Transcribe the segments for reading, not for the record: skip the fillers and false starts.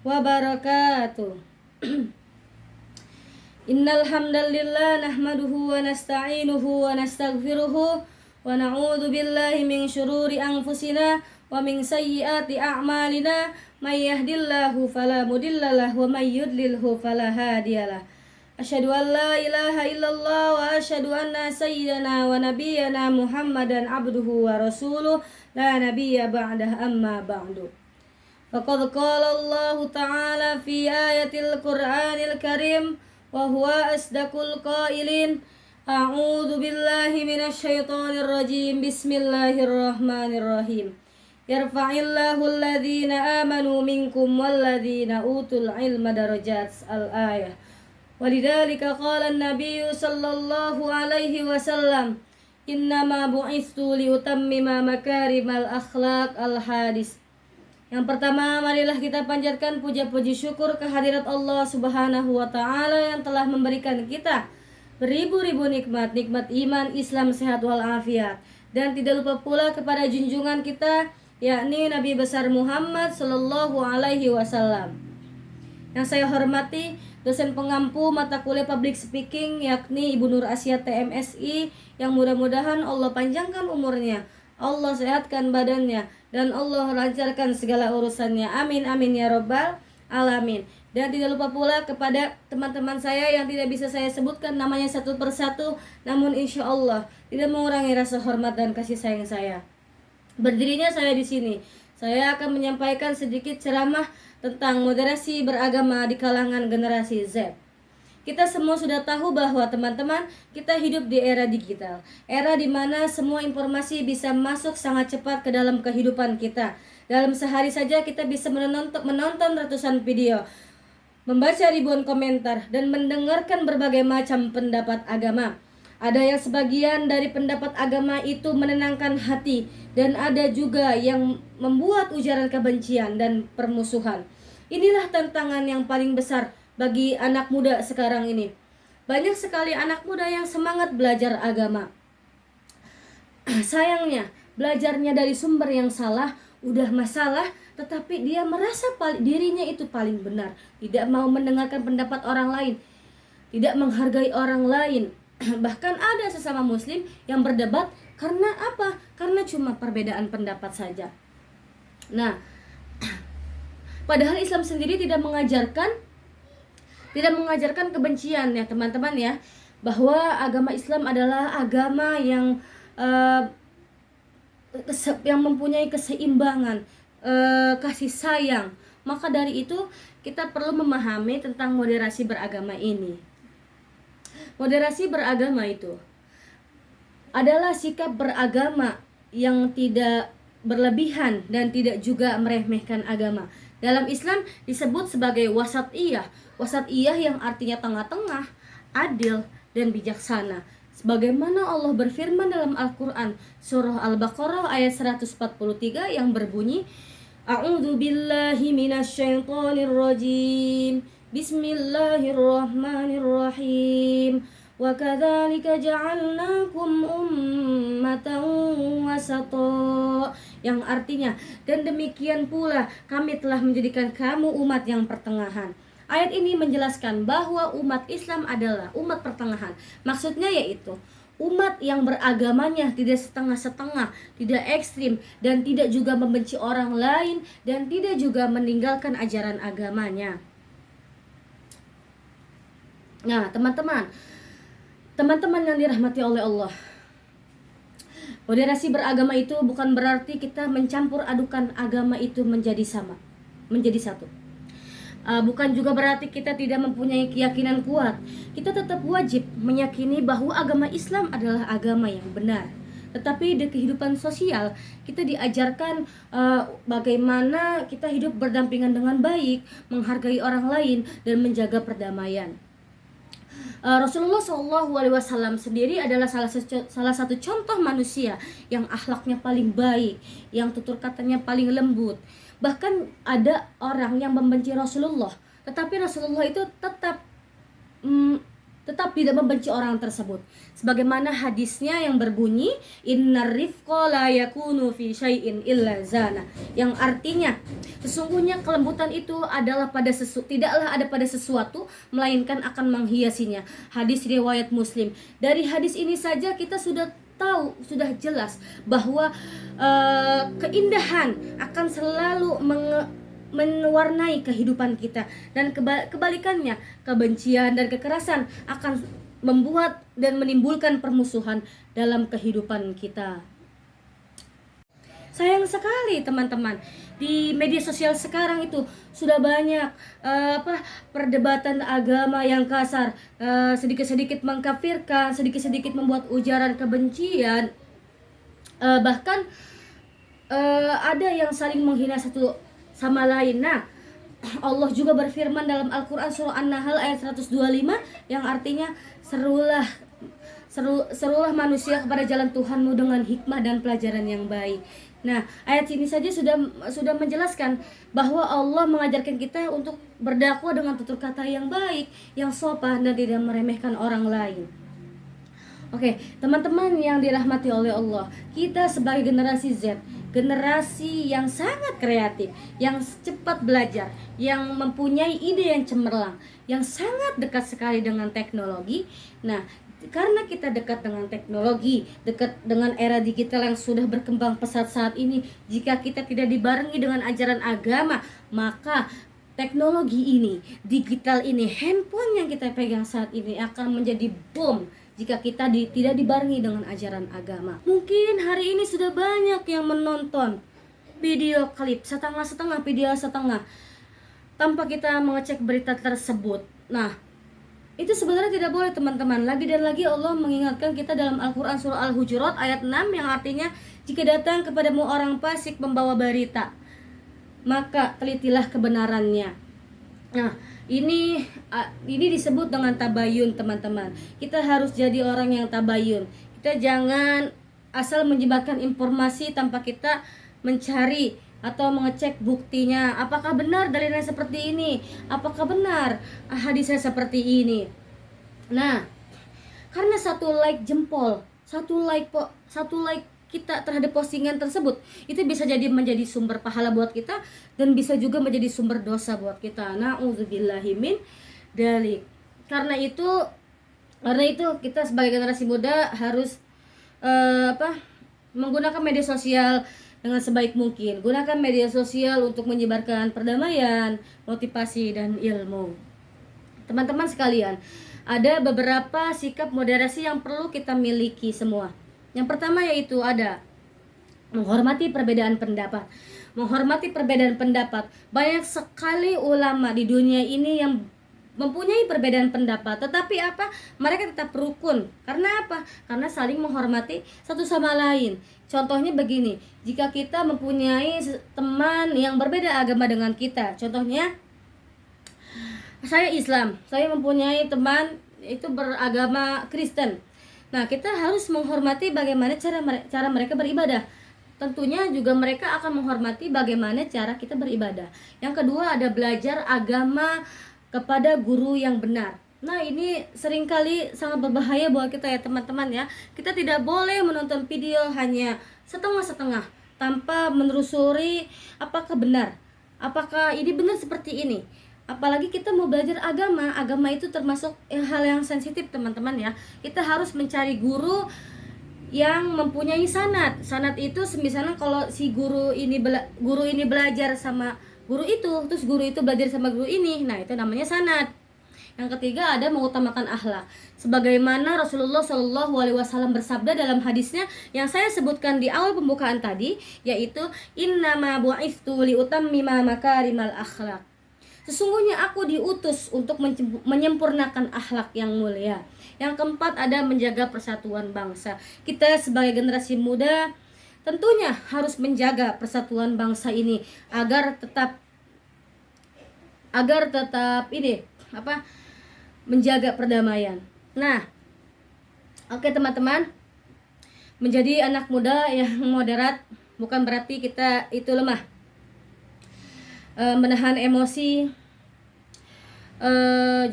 wabarakatuh. Innal hamdalillah nahmaduhu wa nasta'inuhu wa nastaghfiruhu wa na'udzu billahi min syururi anfusina wa min sayyiati a'malina may yahdihillahu fala mudhillalah wa may yudlilhu fala hadiyalah. Asyhadu an la ilaha illallah wa asyhadu anna sayyidana wa nabiyyana Muhammadan abduhu wa rasuluh la nabiyya ba'dah amma ba'du. Faqad qala Allah ta'ala fi ayatil Qur'anil Karim wa huwa asdaqul qailin. A'udzu billahi minasy syaithanir rajim. Bismillahirrahmanirrahim. Yarfa'illahu alladhina amanu minkum walladhina utul ilma darajat. Al-ayah. Walidzalika qala an-nabiyyu sallallahu alaihi wasallam, innama bu'istu liutammima makarimal akhlaq. Al-hadis. Yang pertama, marilah kita panjatkan puja-puji syukur kehadirat Allah Subhanahu wa Ta'ala yang telah memberikan kita beribu-ribu nikmat iman, Islam, sehat walafiat. Dan tidak lupa pula kepada junjungan kita, yakni Nabi besar Muhammad Sallallahu Alaihi Wasallam. Yang saya hormati dosen pengampu mata kuliah Public Speaking, yakni Ibu Nur Asia TMSI, yang mudah-mudahan Allah panjangkan umurnya, Allah sehatkan badannya, dan Allah lancarkan segala urusannya. Amin amin ya robbal alamin. Dan tidak lupa pula kepada teman-teman saya yang tidak bisa saya sebutkan namanya satu persatu, namun insya Allah tidak mengurangi rasa hormat dan kasih sayang saya. Berdirinya saya di sini, saya akan menyampaikan sedikit ceramah tentang moderasi beragama di kalangan generasi Z. Kita semua sudah tahu bahwa teman-teman, kita hidup di era digital, era di mana semua informasi bisa masuk sangat cepat ke dalam kehidupan kita. Dalam sehari saja kita bisa menonton ratusan video, membaca ribuan komentar, dan mendengarkan berbagai macam pendapat agama. Ada yang sebagian dari pendapat agama itu menenangkan hati, dan ada juga yang membuat ujaran kebencian dan permusuhan. Inilah tantangan yang paling besar bagi anak muda sekarang ini. Banyak sekali anak muda yang semangat belajar agama. Sayangnya, belajarnya dari sumber yang salah, udah masalah, tetapi dia merasa dirinya itu paling benar, tidak mau mendengarkan pendapat orang lain, tidak menghargai orang lain. Bahkan ada sesama muslim yang berdebat karena apa? Karena cuma perbedaan pendapat saja. Nah, padahal Islam sendiri tidak mengajarkan kebencian ya teman-teman ya, bahwa agama Islam adalah agama yang mempunyai keseimbangan, kasih sayang. Maka dari itu kita perlu memahami tentang moderasi beragama ini. Moderasi beragama itu adalah sikap beragama yang tidak berlebihan dan tidak juga meremehkan agama. Dalam Islam disebut sebagai wasatiyah. Wasatiyah yang artinya tengah-tengah, adil, dan bijaksana. Sebagaimana Allah berfirman dalam Al-Quran, surah Al-Baqarah ayat 143 yang berbunyi, A'udzu billahi minasyaitonir rajim. Bismillahirrahmanirrahim. Wa kadzalika ja'alnakum ummatan wasata, yang artinya, dan demikian pula kami telah menjadikan kamu umat yang pertengahan. Ayat ini menjelaskan bahwa umat Islam adalah umat pertengahan. Maksudnya yaitu umat yang beragamanya tidak setengah-setengah, tidak ekstrim, dan tidak juga membenci orang lain, dan tidak juga meninggalkan ajaran agamanya. Nah, teman-teman yang dirahmati oleh Allah, moderasi beragama itu bukan berarti kita mencampur adukan agama itu menjadi satu. Bukan juga berarti kita tidak mempunyai keyakinan kuat. Kita tetap wajib meyakini bahwa agama Islam adalah agama yang benar. Tetapi di kehidupan sosial kita diajarkan bagaimana kita hidup berdampingan dengan baik, menghargai orang lain, dan menjaga perdamaian. Rasulullah SAW sendiri adalah salah satu contoh manusia yang akhlaknya paling baik, yang tutur katanya paling lembut. Bahkan ada orang yang membenci Rasulullah, tetapi Rasulullah itu tetap tetap tidak membenci orang tersebut. Sebagaimana hadisnya yang berbunyi, innar rifqa la yakunu fi syai'in illa zana, yang artinya sesungguhnya kelembutan itu adalah tidaklah ada pada sesuatu melainkan akan menghiasinya. Hadis riwayat Muslim. Dari hadis ini saja kita sudah tahu, sudah jelas bahwa keindahan akan selalu mewarnai kehidupan kita, dan kebalikannya, kebencian dan kekerasan akan membuat dan menimbulkan permusuhan dalam kehidupan kita. Sayang sekali teman-teman, di media sosial sekarang itu sudah banyak perdebatan agama yang kasar, sedikit-sedikit mengkafirkan, sedikit-sedikit membuat ujaran kebencian, bahkan ada yang saling menghina satu sama lain. Nah, Allah juga berfirman dalam Al-Quran surah An-Nahl ayat 125 yang artinya serulah manusia kepada jalan Tuhanmu dengan hikmah dan pelajaran yang baik. Nah, ayat ini saja sudah menjelaskan bahwa Allah mengajarkan kita untuk berdakwah dengan tutur kata yang baik, yang sopan, dan tidak meremehkan orang lain. Oke, teman-teman yang dirahmati oleh Allah, kita sebagai generasi Z, generasi yang sangat kreatif, yang cepat belajar, yang mempunyai ide yang cemerlang, yang sangat dekat sekali dengan teknologi. Nah, karena kita dekat dengan teknologi, dekat dengan era digital yang sudah berkembang pesat saat ini, jika kita tidak dibarengi dengan ajaran agama, maka teknologi ini, digital ini, handphone yang kita pegang saat ini akan menjadi bom jika kita tidak dibarengi dengan ajaran agama. Mungkin hari ini sudah banyak yang menonton video klip setengah-setengah, video setengah, tanpa kita mengecek berita tersebut. Nah, itu sebenarnya tidak boleh teman-teman. Lagi dan lagi Allah mengingatkan kita dalam Al-Quran surah Al-Hujurat ayat 6 yang artinya, jika datang kepadamu orang fasik membawa berita, maka telitilah kebenarannya. Nah, ini disebut dengan tabayun teman-teman. Kita harus jadi orang yang tabayun. Kita jangan asal menyebarkan informasi tanpa kita mencari atau mengecek buktinya. Apakah benar dalilnya seperti ini? Apakah benar hadisnya seperti ini? Nah, karena satu like jempol, satu like kita terhadap postingan tersebut, itu bisa jadi menjadi sumber pahala buat kita dan bisa juga menjadi sumber dosa buat kita. Na'udzubillahi min dzalik. Karena itu kita sebagai generasi muda harus menggunakan media sosial dengan sebaik mungkin. Gunakan media sosial untuk menyebarkan perdamaian, motivasi, dan ilmu. Teman-teman sekalian, ada beberapa sikap moderasi yang perlu kita miliki semua. Yang pertama yaitu ada menghormati perbedaan pendapat. Menghormati perbedaan pendapat. Banyak sekali ulama di dunia ini yang mempunyai perbedaan pendapat, tetapi mereka tetap rukun. Karena apa? Karena saling menghormati satu sama lain. Contohnya begini, jika kita mempunyai teman yang berbeda agama dengan kita, contohnya saya Islam, saya mempunyai teman itu beragama Kristen. Nah, kita harus menghormati bagaimana cara mereka beribadah. Tentunya juga mereka akan menghormati bagaimana cara kita beribadah. Yang kedua ada belajar agama kepada guru yang benar. Nah, ini seringkali sangat berbahaya buat kita ya teman-teman ya. Kita tidak boleh menonton video hanya setengah-setengah tanpa menelusuri apakah benar. Apakah ini benar seperti ini? Apalagi kita mau belajar agama itu termasuk hal yang sensitif teman-teman ya. Kita harus mencari guru yang mempunyai sanad. Sanad itu misalnya kalau si guru ini belajar sama guru itu, terus guru itu belajar sama guru ini, nah itu namanya sanad. Yang ketiga ada mengutamakan akhlak. Sebagaimana Rasulullah SAW bersabda dalam hadisnya yang saya sebutkan di awal pembukaan tadi, yaitu innama bu'itsu liutammima makarimal akhlak. Sesungguhnya aku diutus untuk menyempurnakan akhlak yang mulia. Yang keempat ada menjaga persatuan bangsa. Kita sebagai generasi muda tentunya harus menjaga persatuan bangsa ini agar tetap menjaga perdamaian. Nah, oke teman-teman, menjadi anak muda yang moderat bukan berarti kita itu lemah. Menahan emosi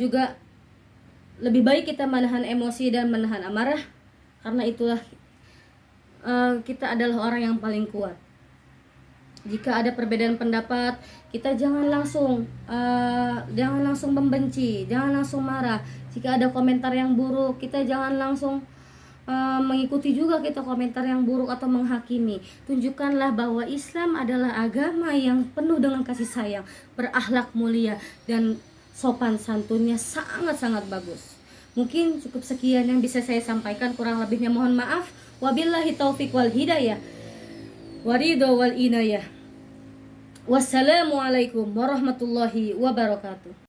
juga lebih baik kita menahan emosi dan menahan amarah, karena itulah kita adalah orang yang paling kuat. Jika ada perbedaan pendapat, kita jangan langsung membenci, jangan langsung marah. Jika ada komentar yang buruk, kita jangan langsung mengikuti juga kita komentar yang buruk atau menghakimi. Tunjukkanlah bahwa Islam adalah agama yang penuh dengan kasih sayang, berakhlak mulia, dan sopan santunnya sangat-sangat bagus. Mungkin cukup sekian yang bisa saya sampaikan, kurang lebihnya mohon maaf. Wabillahi taufik wal hidayah, waridho wal inayah. Wassalamualaikum warahmatullahi wabarakatuh.